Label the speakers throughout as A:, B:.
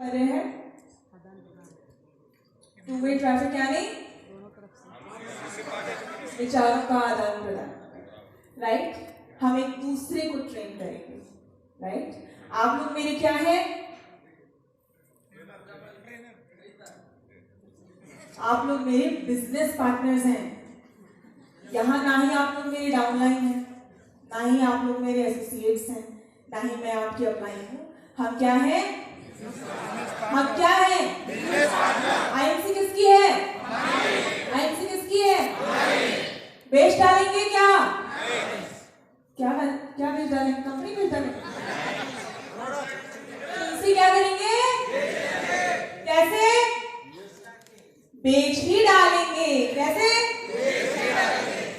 A: कर रहे हैं टू वे ट्रैफिक, यानी विचारों का आदान प्रदान, राइट। हम एक दूसरे को ट्रेन करेंगे, राइट। आप लोग मेरे क्या है, आप लोग मेरे बिजनेस पार्टनर्स हैं। यहाँ ना ही आप लोग मेरे डाउनलाइन हैं, ना ही आप लोग मेरे एसोसिएट्स हैं, ना ही मैं आपकी अपलाइन हूँ। हम क्या हैं, हम क्या हैं, आईएमसी किसकी है, आईएमसी किसकी है, बेच डालेंगे क्या, क्या क्या बेच डालेंगे, कंपनी बेच डालेंगे, तुलसी क्या करेंगे, कैसे बेच ही डालेंगे, कैसे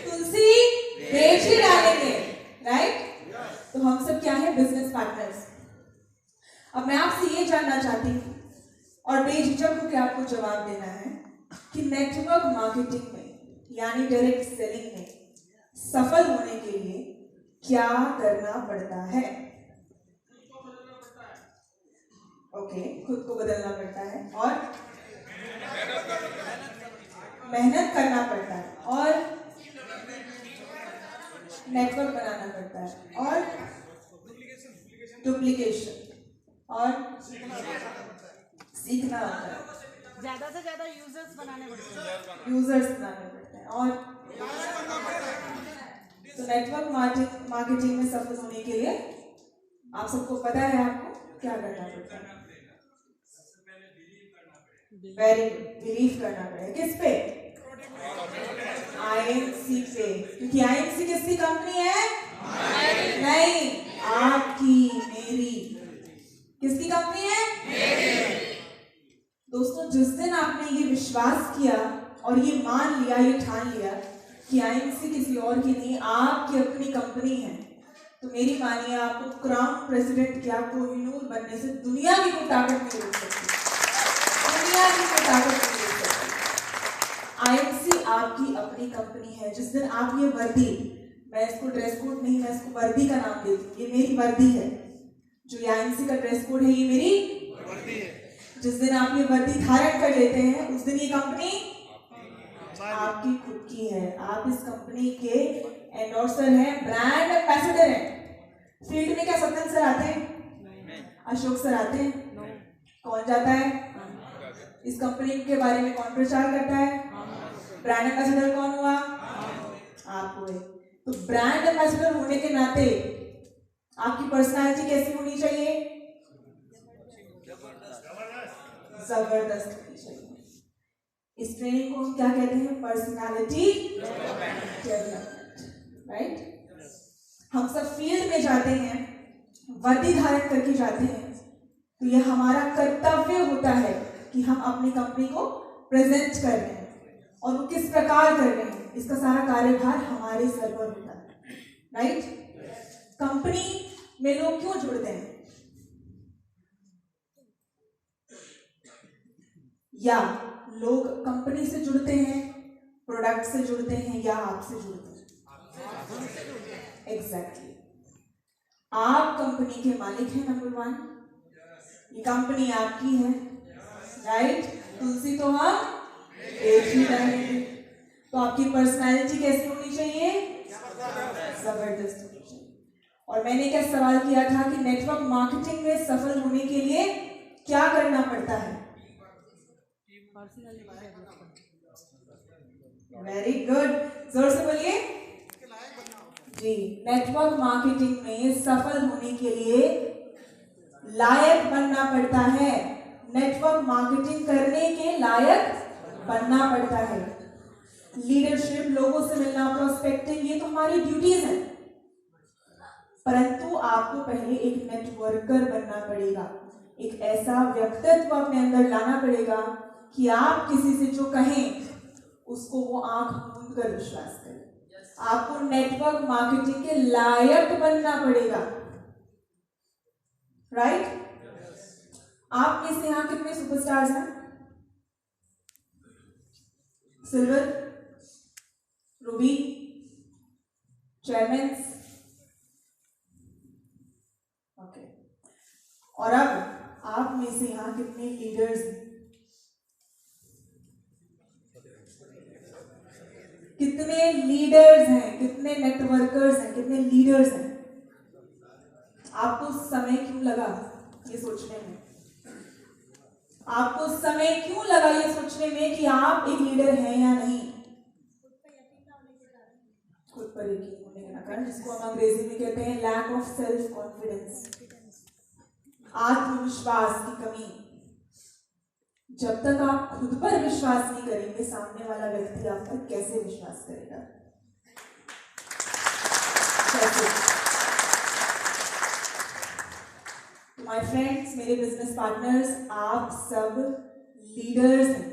A: तुलसी बेच ही डालेंगे, राइट। तो हम सब क्या है, बिजनेस पार्टनर्स। अब मैं आपसे ये जानना चाहती हूँ और बेझिझक होकर आपको जवाब देना है कि नेटवर्क मार्केटिंग में यानी डायरेक्ट सेलिंग में सफल होने के लिए क्या करना पड़ता है। ओके, खुद को बदलना पड़ता है और मेहनत करना पड़ता है और नेटवर्क बनाना पड़ता है और डुप्लीकेशन और सीखना होता है,
B: ज्यादा से ज्यादा यूजर्स बनाने पड़ते
A: हैं और तो नेटवर्क मार्केटिंग में सफल होने के लिए आप सबको पता है आपको क्या करना पड़ता है। वेरी बिलीव करना पड़ेगा, किस पे, आईएमसी पे, क्योंकि आईएमसी किसकी कंपनी है, नहीं आपकी मेरी, किसकी कंपनी है, मेरी। दोस्तों जिस दिन आपने ये विश्वास किया और ये मान लिया, ये ठान लिया कि आईएमसी किसी और की नहीं आपकी अपनी कंपनी है, तो मेरी मानिए आपको क्राउन प्रेसिडेंट क्या कोहिनूर बनने से दुनिया की कोई ताकत नहीं रोक सकती, दुनिया की कोई ताकत नहीं रोक सकती। आईएमसी आपकी अपनी कंपनी है। जिस दिन आप ये वर्दी, मैं इसको ड्रेस कोड नहीं, मैं इसको वर्दी का नाम देती हूँ, ये मेरी वर्दी है, जो ये आईएमसी का ड्रेस कोड है ये मेरी वर्दी है। जिस दिन आप ये वर्दी धारण कर लेते हैं उस दिन ये कंपनी आपकी खुद की है। आप इस कंपनी के एंडोर्सर हैं, ब्रांड एम्बेसडर हैं। फील्ड में क्या सत्यन सर आते हैं, अशोक सर आते हैं, कौन जाता है, इस कंपनी के बारे में कौन प्रचार करता है, ब्रांड एम्बेसडर कौन हुआ, आप हुए। तो ब्रांड एम्बेसडर होने के नाते आपकी पर्सनालिटी कैसी होनी चाहिए, जबरदस्त होनी चाहिए। इस ट्रेनिंग को हम क्या कहते हैं, पर्सनालिटी डेवलपमेंट, राइट। हम सब फील्ड में जाते हैं, वर्दी धारण करके जाते हैं, तो यह हमारा कर्तव्य होता है कि हम अपनी कंपनी को प्रेजेंट कर रहे हैं और वो किस प्रकार कर रहे हैं, इसका सारा कार्यभार हमारे सर पर होता है, राइट। कंपनी में लोग क्यों जुड़ते हैं, या लोग कंपनी से जुड़ते हैं, प्रोडक्ट से जुड़ते हैं, या आपसे जुड़ते हैं, एग्जैक्टली। आप कंपनी के मालिक हैं, नंबर 1, ये कंपनी आपकी है, राइट। तुलसी तो हम बेच ही रहेंगे, तो आपकी पर्सनालिटी कैसी होनी चाहिए, जबरदस्त होनी चाहिए। और मैंने क्या सवाल किया था कि नेटवर्क मार्केटिंग में सफल होने के लिए क्या करना पड़ता है, वेरी गुड, जोर से बोलिए जी। नेटवर्क मार्केटिंग में सफल होने के लिए लायक बनना पड़ता है, नेटवर्क मार्केटिंग करने के लायक बनना पड़ता है। लीडरशिप, लोगों से मिलना, प्रोस्पेक्टिंग, ये तो हमारी ड्यूटीज हैं, परंतु आपको पहले एक नेटवर्कर बनना पड़ेगा, एक ऐसा व्यक्तित्व अपने अंदर लाना पड़ेगा कि आप किसी से जो कहें उसको वो आंख मूंद कर विश्वास करे। आपको नेटवर्क मार्केटिंग के लायक बनना पड़ेगा, राइट। आप में से यहाँ कितने सुपरस्टार्स हैं, सिल्वर, रूबी, चेयरमैन, ओके। और अब आप में से यहाँ कितने लीडर्स हैं? कितने लीडर्स हैं, कितने नेटवर्कर्स हैं, कितने लीडर्स हैं? आपको समय क्यों लगा ये सोचने में? आपको समय क्यों लगा ये सोचने में कि आप एक लीडर हैं या नहीं? खुद पर यकीन होने का कारण, जिसको हम अंग्रेजी में कहते हैं लैक ऑफ सेल्फ कॉन्फिडेंस, आत्मविश्वास की कमी। जब तक आप खुद पर विश्वास नहीं करेंगे, सामने वाला व्यक्ति आप पर कैसे विश्वास करेगा? कैसे? माय फ्रेंड्स, मेरे बिजनेस पार्टनर्स, आप सब लीडर्स हैं,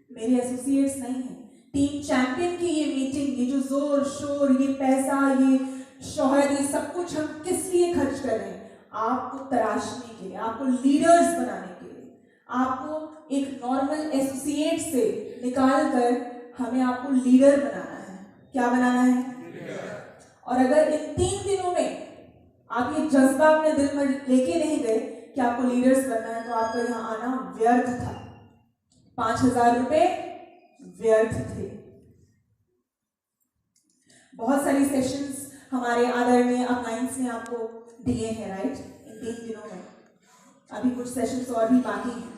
A: मेरे एसोसिएट्स नहीं हैं। टीम चैंपियन की ये मीटिंग, ये जो जोर शोर, ये पैसा, ये शोहरत, ये सब कुछ हम किस लिए खर्च कर रहे हैं? आपको तराशने के लिए, आपको लीडर्स बनाने के लिए, आपको एक नॉर्मल एसोसिएट से निकाल कर हमें आपको लीडर बनाना है। क्या बनाना है? और अगर इन 3 दिनों में आप ये जज्बा अपने दिल में लेके नहीं गए कि आपको लीडर्स बनना है, तो आपका यहाँ आना व्यर्थ था। 5,000 रुपए व्यर्थ थे। बहुत सारी सेशंस हमारे आदरणीय अपलाइंस ने आपको दिए हैं, राइट, इन 3 दिनों में। अभी कुछ सेशंस और भी बाकी हैं,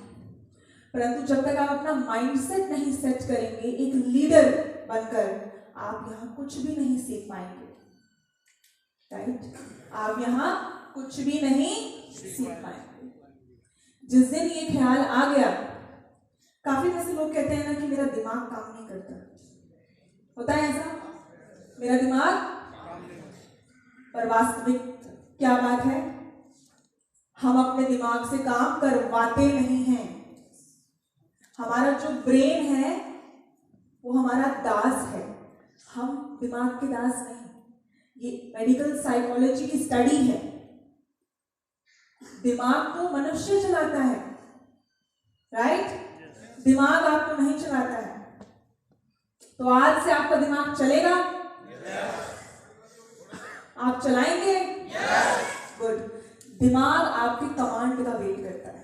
A: परंतु जब तक आप अपना माइंडसेट नहीं सेट करेंगे एक लीडर बनकर, आप यहाँ कुछ भी नहीं सीख पाएंगे, राइट? आप यहाँ कुछ भी नहीं सीख पाएंगे। जिस दिन ये ख्याल आ गया, काफी में से लोग कहते हैं ना कि मेरा दिमाग काम नहीं करता, होता है ऐसा, मेरा दिमाग, पर वास्तविक क्या बात है? हम अपने दिमाग से काम करवाते नहीं हैं। हमारा जो ब्रेन है वो हमारा दास है, हम दिमाग के दास नहीं। ये मेडिकल साइकोलॉजी की स्टडी है। दिमाग तो मनुष्य चलाता है, राइट? दिमाग आपको नहीं चलाता है। तो आज से आपका दिमाग चलेगा? आप चलाएंगे? गुड। दिमाग आपकी कमांड का वेट करता है,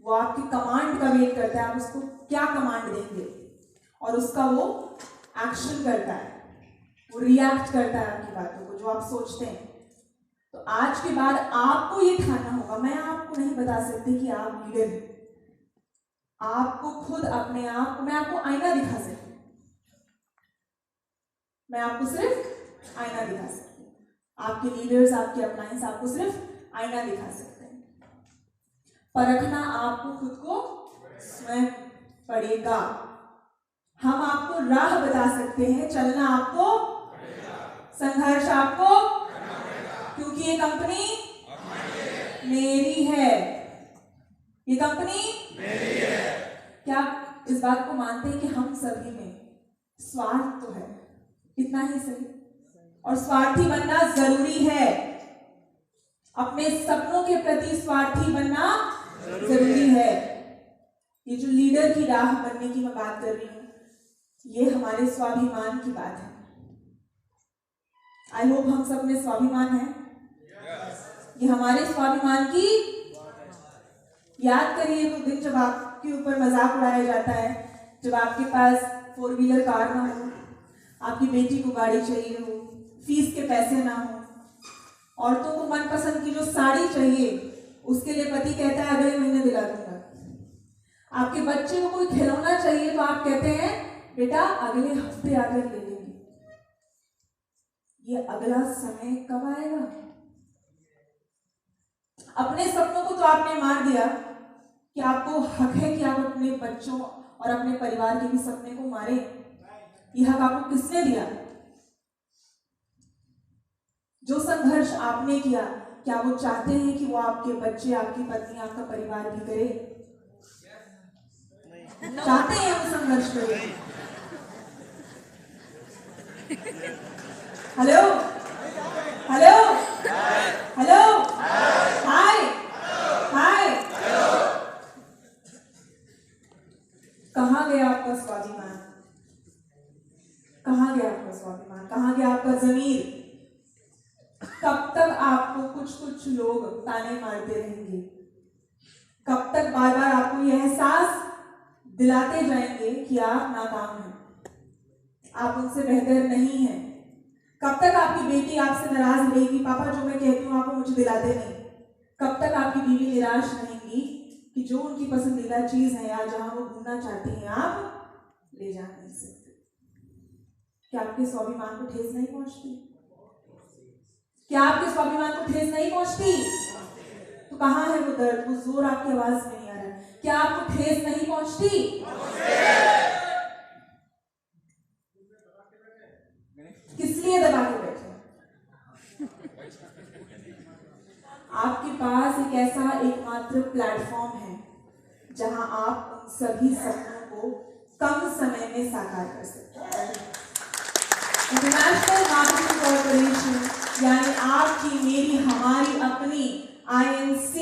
A: वो आपकी कमांड का वेट करता है, आप उसको क्या कमांड देंगे, और उसका वो एक्शन करता है, वो रिएक्ट करता है आपकी बातों को, जो आप सोचते हैं। तो आज के बाद आपको ये ठानना होगा, मैं आपको नहीं बता सकती कि आप लीडर हैं। आपको खुद अपने आप को, मैं आपको आईना दिखा सकती हूँ, मैं आपको सिर्फ आईना दिखा सकती हूँ। आपके लीडर्स, आपके अपलाइंस आपको सिर्फ आईना दिखा सकते हैं। परखना आपको खुद को स्वयं पड़ेगा। हम आपको राह बता सकते हैं, चलना आपको, संघर्ष आपको, क्योंकि ये कंपनी मेरी है, ये कंपनी मेरी है। क्या इस बात को मानते हैं कि हम सभी में स्वार्थ तो है, इतना ही सही, और स्वार्थी बनना जरूरी है। अपने सपनों के प्रति स्वार्थी बनना जरूरी है। ये जो लीडर की राह बनने की मैं बात कर रही हूँ, ये हमारे स्वाभिमान की बात है। आई होप हम सब में स्वाभिमान है। ये हमारे स्वाभिमान की, याद करिए वो दिन जब आपके ऊपर मजाक उड़ाया जाता है, जब आपके पास 4 व्हीलर कार ना हो, आपकी बेटी को गाड़ी चाहिए हो, फीस के पैसे ना हो, औरतों को मनपसंद की जो साड़ी चाहिए उसके लिए पति कहता है अगले महीने दिला दूंगा। आपके बच्चे को कोई खिलौना चाहिए तो आप कहते हैं बेटा अगले हफ्ते आकर ले लेंगे। ये अगला समय कब आएगा? अपने सपनों को तो आपने मार दिया कि आपको हक है कि आप अपने बच्चों और अपने परिवार के भी सपने को मारे। यह हक आपको किसने दिया? जो संघर्ष आपने किया, क्या वो चाहते हैं कि वो आपके बच्चे, आपकी पत्नी, आपका परिवार भी करे? चाहते हैं वो संघर्ष करे? हेलो हेलो हेलो, हाय हाय, कहाँ गया आपका स्वाभिमान? कहाँ गया आपका स्वाभिमान? कहाँ गया आपका जमीर? कब तक आपको कुछ लोग ताने मारते रहेंगे कब तक बार बार आपको यह एहसास दिलाते जाएंगे कि आप नाकाम हैं, आप उनसे बेहतर नहीं हैं? कब तक आपकी बेटी आपसे नाराज रहेगी, पापा जो मैं कहती हूँ आपको मुझे दिलाते नहीं? कब तक आपकी बीवी निराश रहेंगी कि जो उनकी पसंदीदा चीज है या जहां वो घूमना चाहती हैं आप ले जा नहीं सकते? क्या आपके स्वाभिमान को ठेस नहीं पहुंचती? क्या आपके स्वाभिमान को ठेस नहीं पहुंचती? तो कहाँ है वो दर्द, वो जोर आपकी आवाज में नहीं आ रहा है? क्या आपको ठेस नहीं पहुंचती? किस लिए दबा के बैठे? आपके पास एक ऐसा एकमात्र प्लेटफॉर्म है जहां आप उन सभी सपनों को कम समय में साकार कर सकते हैं। इंटरनेशनल मार्केटिंग कॉर्पोरेशन यानी आपकी, मेरी, हमारी अपनी IMC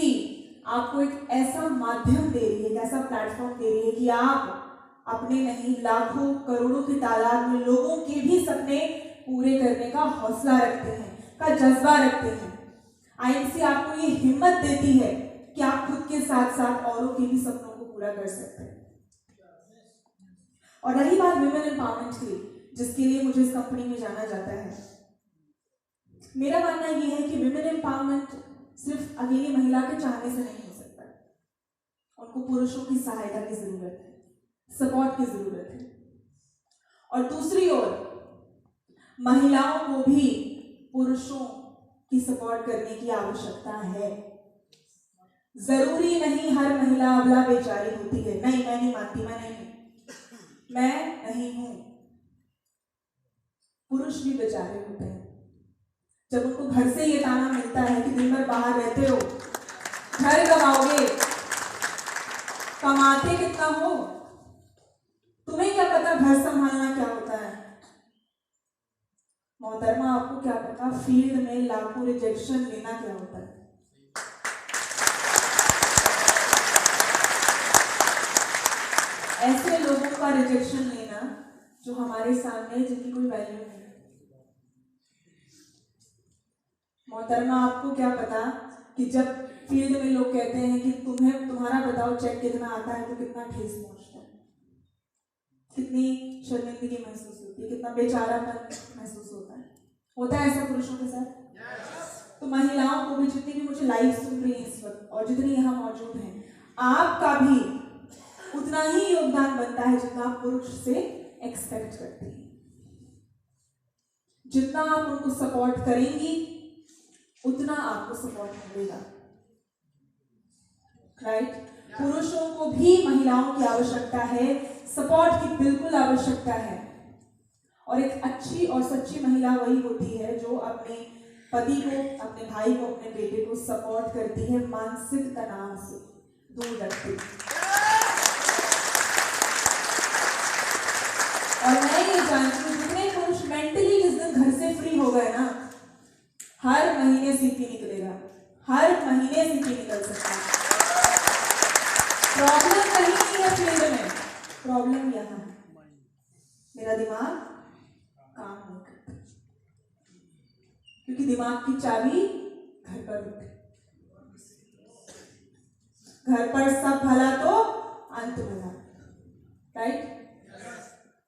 A: आपको एक ऐसा माध्यम दे रही है, एक ऐसा प्लेटफॉर्म दे रही है कि आप अपने नहीं लाखों करोड़ों की तादाद में लोगों के भी सपने पूरे करने का हौसला रखते हैं, का जज्बा रखते हैं। IMC आपको ये हिम्मत देती है कि आप खुद के साथ साथ औरों के भी सपनों को पूरा कर सकते हैं। और रही बात विमेन एम्पावरमेंट की, जिसके लिए मुझे इस कंपनी में जाना जाता है, मेरा मानना यह है कि विमेन एम्पावरमेंट सिर्फ अकेली महिला के चाहने से नहीं हो सकता। उनको पुरुषों की सहायता की जरूरत है, सपोर्ट की जरूरत है। और दूसरी ओर महिलाओं को भी पुरुषों की सपोर्ट करने की आवश्यकता है। जरूरी नहीं हर महिला अबला बेचारी होती है, नहीं, मैं नहीं मानती, मैं नहीं हूं। पुरुष भी बेचारे होते हैं। जब उनको घर से ये ताना मिलता है कि दिन भर बाहर रहते हो, घर गवाओगे, कमाते कितना हो, तुम्हें क्या पता घर संभालना क्या होता है? मोहतरमा, आपको क्या पता फील्ड में लाखों रिजेक्शन लेना क्या होता है? ऐसे लोगों का रिजेक्शन लेना जो हमारे सामने, जिनकी कोई वैल्यू नहीं। मोहतरमा, आपको क्या पता कि जब फील्ड में लोग कहते हैं कि तुम्हारा बताओ चेक कितना आता है, तो कितना ठेस पहुंचता है, कितनी शर्मिंदगी महसूस होती है, कितना बेचारापन महसूस होता है ऐसा पुरुषों के साथ। तो महिलाओं को भी, जितनी भी मुझे लाइव सुन रही है इस वक्त और जितनी यहाँ मौजूद हैं, आपका भी उतना ही योगदान बनता है जितना आप पुरुष से एक्सपेक्ट करते हैं। जितना आप उनको सपोर्ट करेंगी उतना आपको सपोर्ट मिलेगा, राइट? पुरुषों को भी महिलाओं की आवश्यकता है, सपोर्ट की बिल्कुल आवश्यकता है। और एक अच्छी और सच्ची महिला वही होती है जो अपने पति को, अपने भाई को, अपने बेटे को सपोर्ट करती है, मानसिक तनाव से दूर रखती है। और मैं ये जानती हूँ जितने पुरुष मेंटली जिस दिन घर से फ्री हो गए ना, हर महीने सीपी निकलेगा, हर महीने सीपी निकल सकता है। प्रॉब्लम कहीं नहीं है फील्ड में, प्रॉब्लम यहाँ है, मेरा दिमाग काम नहीं करता, क्योंकि दिमाग की चाबी घर पर होती है। घर पर सब भला तो अंत भला, राइट?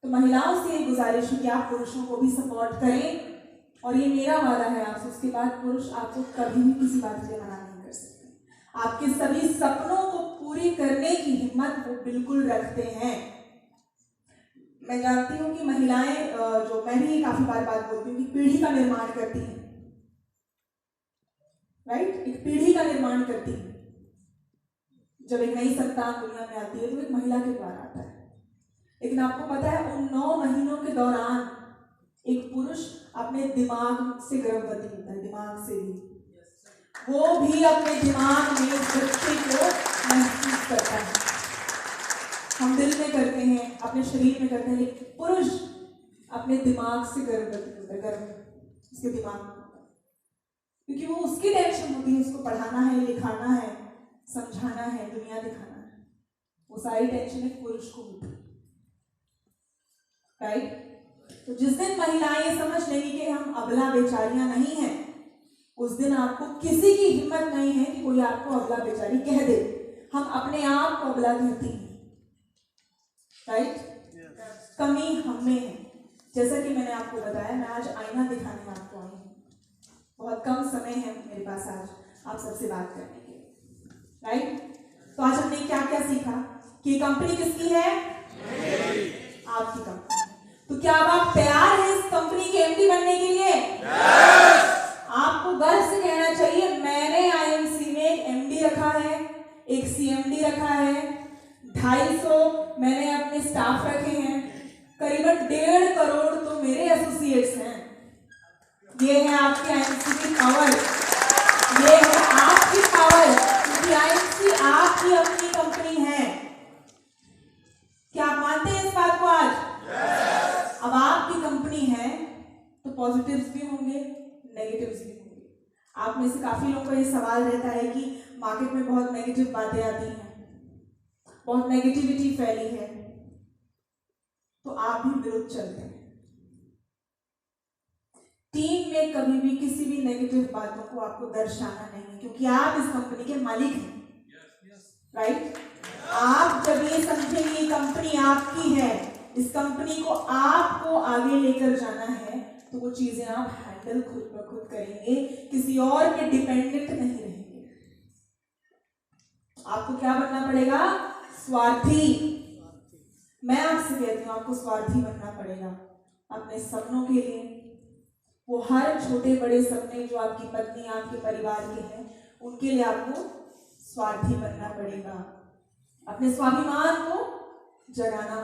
A: तो महिलाओं से गुजारिश है कि आप पुरुषों को भी सपोर्ट करें, और ये मेरा वादा है आपसे, उसके बाद पुरुष आपको कभी भी किसी बात के लिए मना नहीं कर सकते। आपके सभी सपनों को पूरी करने की हिम्मत वो बिल्कुल रखते हैं। मैं जानती हूँ कि महिलाएं, जो मैं भी काफी बार बात बोलती हूँ, कि पीढ़ी का निर्माण करती हैं, राइट? एक पीढ़ी का निर्माण करती है। जब एक नई संतान दुनिया में आती है तो एक महिला के द्वारा आता है, लेकिन आपको पता है उन 9 महीनों के दौरान एक पुरुष अपने दिमाग से गर्भवती होता है, दिमाग से भी, वो भी अपने दिमाग में उस बच्चे को महसूस करता है। हम दिल में करते हैं, अपने शरीर में करते हैं, लेकिन पुरुष अपने दिमाग से गर्भवती होता है, गर्भ उसके दिमाग में होता है, क्योंकि वो उसकी टेंशन होती है, उसको पढ़ाना है, लिखाना है, समझाना है, दुनिया दिखाना है, वो सारी टेंशन एक पुरुष को होती है, राइट? तो जिस दिन महिलाएं ये समझ लेंगी कि हम अबला बेचारियां नहीं हैं, उस दिन आपको किसी की हिम्मत नहीं है कि कोई आपको अबला बेचारी कह दे। हम अपने आप को अबला कहती हैं, राइट? कमी हम में है। जैसा कि मैंने आपको बताया, मैं आज आईना दिखाने आपको आई हूँ। बहुत कम समय है मेरे पास आज आप सबसे बात करने के लिए, राइट? तो आज हमने क्या क्या सीखा कि कंपनी किसकी है? आपकी कंपनी है। तो क्या अब आप तैयार हैं इस कंपनी के एमडी बनने के लिए? आपको गर्व से कहना चाहिए, मैंने आईएमसी में एक एमडी रखा है, एक सीएमडी रखा है, 250 मैंने अपने स्टाफ रखे हैं, करीबन 1.5 करोड़ तो मेरे एसोसिएट्स हैं। ये है आपकी आईएमसी की पावर, ये है आपकी पावर, क्योंकि आईएमसी आपकी अपनी कंपनी है। क्या आप मानते हैं इस बात को आज? अब आपकी कंपनी है तो पॉजिटिव्स भी होंगे, नेगेटिव्स भी होंगे। आप में से काफी लोगों का ये सवाल रहता है कि मार्केट में बहुत नेगेटिव बातें आती हैं, बहुत नेगेटिविटी फैली है, तो आप भी विरुद्ध चलते हैं। टीम में कभी भी किसी भी नेगेटिव बातों को आपको दर्शाना नहीं, क्योंकि आप इस कंपनी के मालिक हैं, राइट? आप जब ये समझेंगे कंपनी आपकी है, इस कंपनी को आपको आगे लेकर जाना है, तो वो चीजें आप हैंडल खुद ब खुद करेंगे, किसी और पे डिपेंडेंट नहीं रहेंगे। आपको क्या बनना पड़ेगा? स्वार्थी। मैं आपसे कहती हूँ, आपको स्वार्थी बनना पड़ेगा अपने सपनों के लिए। वो हर छोटे बड़े सपने जो आपकी पत्नी, आपके परिवार के हैं, उनके लिए आपको स्वार्थी बनना पड़ेगा। अपने स्वाभिमान को जगाना